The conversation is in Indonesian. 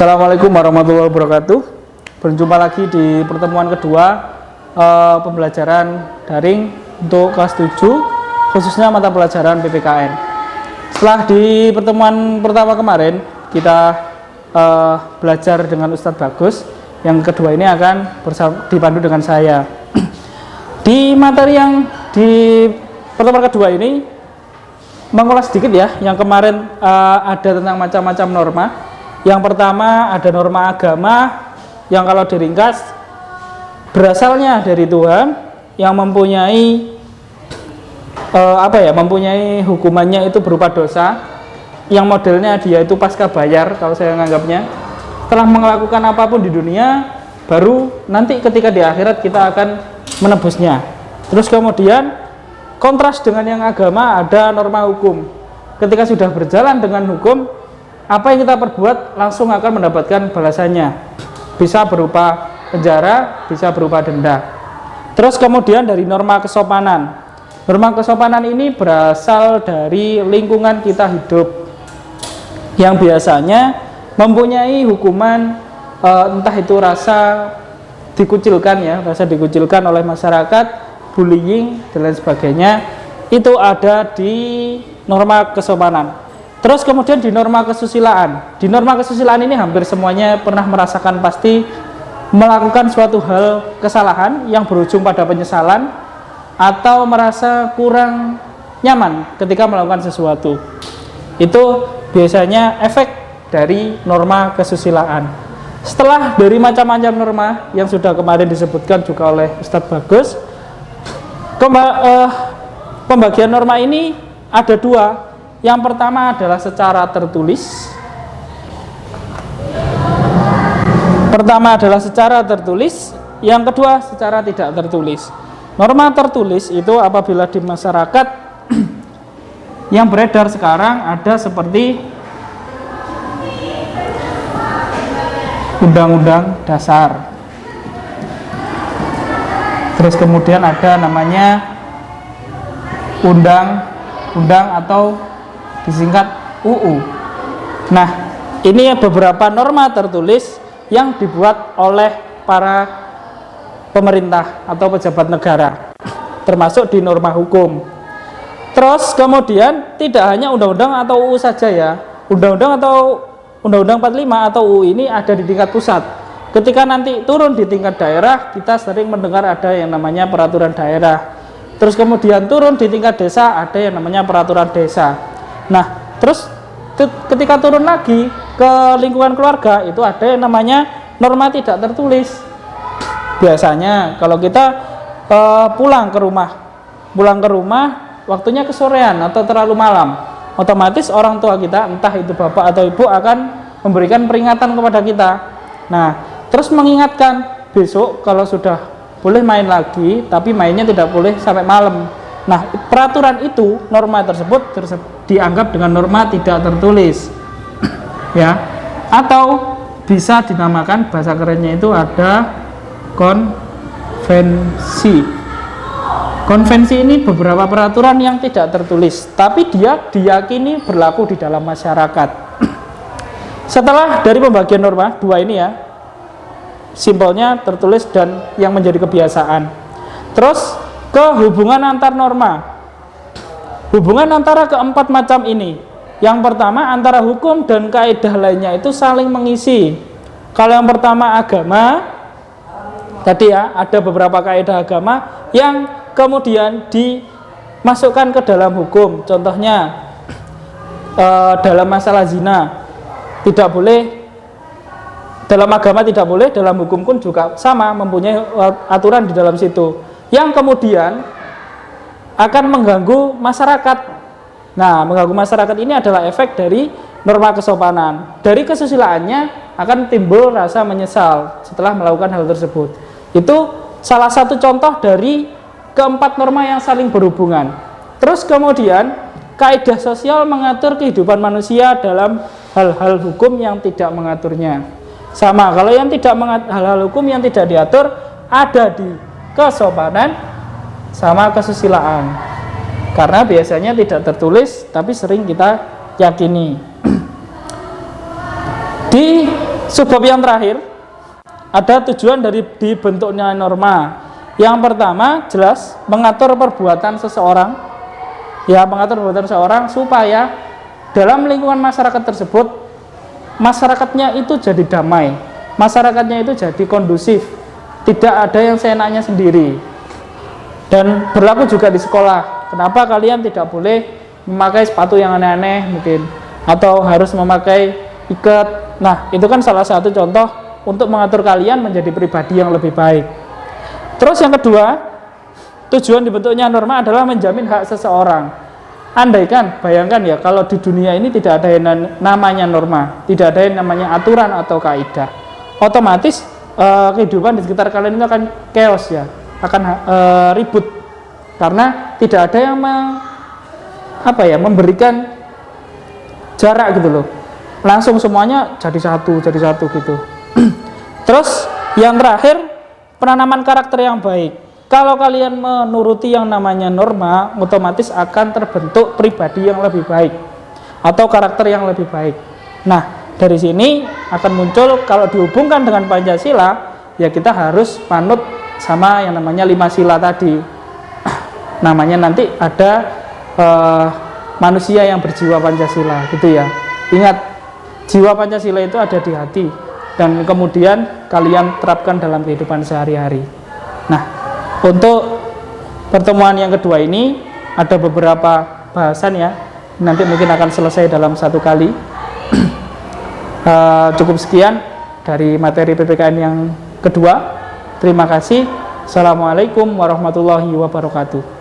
Assalamualaikum warahmatullahi wabarakatuh. Berjumpa lagi di pertemuan kedua pembelajaran daring untuk kelas 7, khususnya mata pelajaran PPKN. Setelah di pertemuan pertama kemarin kita belajar dengan Ustadz Bagus, yang kedua ini akan dipandu dengan saya. Di materi yang di pertemuan kedua ini mengulas sedikit ya. Yang kemarin ada tentang macam-macam norma. Yang pertama ada norma agama yang kalau diringkas berasalnya dari Tuhan, yang mempunyai mempunyai hukumannya itu berupa dosa, yang modelnya dia itu pasca bayar kalau saya menganggapnya. Setelah melakukan apapun di dunia, baru nanti ketika di akhirat kita akan menebusnya. Terus kemudian kontras dengan yang agama ada norma hukum. Ketika sudah berjalan dengan hukum, apa yang kita perbuat langsung akan mendapatkan balasannya. Bisa berupa penjara, bisa berupa denda. Terus kemudian dari norma kesopanan. Norma kesopanan ini berasal dari lingkungan kita hidup, yang biasanya mempunyai hukuman entah itu rasa dikucilkan ya, rasa dikucilkan oleh masyarakat, bullying dan lain sebagainya. Itu ada di norma kesopanan. Terus kemudian di norma kesusilaan. Di norma kesusilaan ini hampir semuanya pernah merasakan pasti melakukan suatu hal kesalahan yang berujung pada penyesalan atau merasa kurang nyaman ketika melakukan sesuatu. Itu biasanya efek dari norma kesusilaan. Setelah dari macam-macam norma yang sudah kemarin disebutkan juga oleh Ustadz Bagus, pembagian norma ini ada dua. Yang pertama adalah secara tertulis. Yang kedua secara tidak tertulis. Norma tertulis itu apabila di masyarakat yang beredar sekarang ada seperti Undang-Undang Dasar. Terus kemudian ada namanya undang-undang atau disingkat UU. Nah, ini beberapa norma tertulis yang dibuat oleh para pemerintah atau pejabat negara, termasuk di norma hukum. Terus kemudian tidak hanya undang-undang atau UU saja ya. Undang-undang atau Undang-Undang 45 atau UU ini ada di tingkat pusat. Ketika nanti turun di tingkat daerah, kita sering mendengar ada yang namanya peraturan daerah. Terus kemudian turun di tingkat desa, ada yang namanya peraturan desa. Nah, terus ketika turun lagi ke lingkungan keluarga, itu ada yang namanya norma tidak tertulis. Biasanya kalau kita pulang ke rumah waktunya kesorean atau terlalu malam, otomatis orang tua kita, entah itu bapak atau ibu, akan memberikan peringatan kepada kita. Nah, terus mengingatkan besok kalau sudah boleh main lagi, tapi mainnya tidak boleh sampai malam. Nah, peraturan itu, norma tersebut dianggap dengan norma tidak tertulis ya, atau bisa dinamakan bahasa kerennya itu ada konvensi. Konvensi ini beberapa peraturan yang tidak tertulis, tapi dia diyakini berlaku di dalam masyarakat. Setelah dari pembagian norma dua ini ya, simpelnya tertulis dan yang menjadi kebiasaan. Terus ke hubungan antar norma. Hubungan antara keempat macam ini. Yang pertama antara hukum dan kaidah lainnya itu saling mengisi. Kalau yang pertama agama, tadi ya ada beberapa kaidah agama yang kemudian dimasukkan ke dalam hukum. Contohnya dalam masalah zina tidak boleh, dalam agama tidak boleh, dalam hukum pun juga sama, mempunyai aturan di dalam situ, yang kemudian akan mengganggu masyarakat. Nah, mengganggu masyarakat ini adalah efek dari norma kesopanan. Dari kesusilaannya akan timbul rasa menyesal setelah melakukan hal tersebut. Itu salah satu contoh dari keempat norma yang saling berhubungan. Terus kemudian kaidah sosial mengatur kehidupan manusia dalam hal-hal hukum yang tidak mengaturnya. Sama, kalau yang tidak hal-hal hukum yang tidak diatur ada di kesopanan sama kesusilaan, karena biasanya tidak tertulis tapi sering kita yakini. Di Sebab yang terakhir, ada tujuan dari dibentuknya norma. Yang pertama jelas mengatur perbuatan seseorang, ya mengatur perbuatan seseorang supaya dalam lingkungan masyarakat tersebut masyarakatnya itu jadi damai, masyarakatnya itu jadi kondusif, tidak ada yang seenaknya sendiri. Dan berlaku juga di sekolah. Kenapa kalian tidak boleh memakai sepatu yang aneh-aneh mungkin, atau harus memakai ikat. Nah, itu kan salah satu contoh untuk mengatur kalian menjadi pribadi yang lebih baik. Terus yang kedua, tujuan dibentuknya norma adalah menjamin hak seseorang. Andaikan, bayangkan ya, kalau di dunia ini tidak ada yang namanya norma, tidak ada yang namanya aturan atau kaidah, otomatis kehidupan di sekitar kalian itu akan chaos ya, akan ribut, karena tidak ada yang memberikan jarak gitu loh, langsung semuanya jadi satu gitu. Terus yang terakhir, penanaman karakter yang baik. Kalau kalian menuruti yang namanya norma, otomatis akan terbentuk pribadi yang lebih baik atau karakter yang lebih baik. Nah, dari sini akan muncul, kalau dihubungkan dengan Pancasila, ya kita harus manut sama yang namanya 5 sila tadi. Namanya nanti ada manusia yang berjiwa Pancasila gitu ya. Ingat, jiwa Pancasila itu ada di hati, dan kemudian kalian terapkan dalam kehidupan sehari-hari. Nah, untuk pertemuan yang kedua ini ada beberapa bahasan ya, nanti mungkin akan selesai dalam satu kali. Cukup sekian dari materi PPKN yang kedua. Terima kasih. Assalamualaikum warahmatullahi wabarakatuh.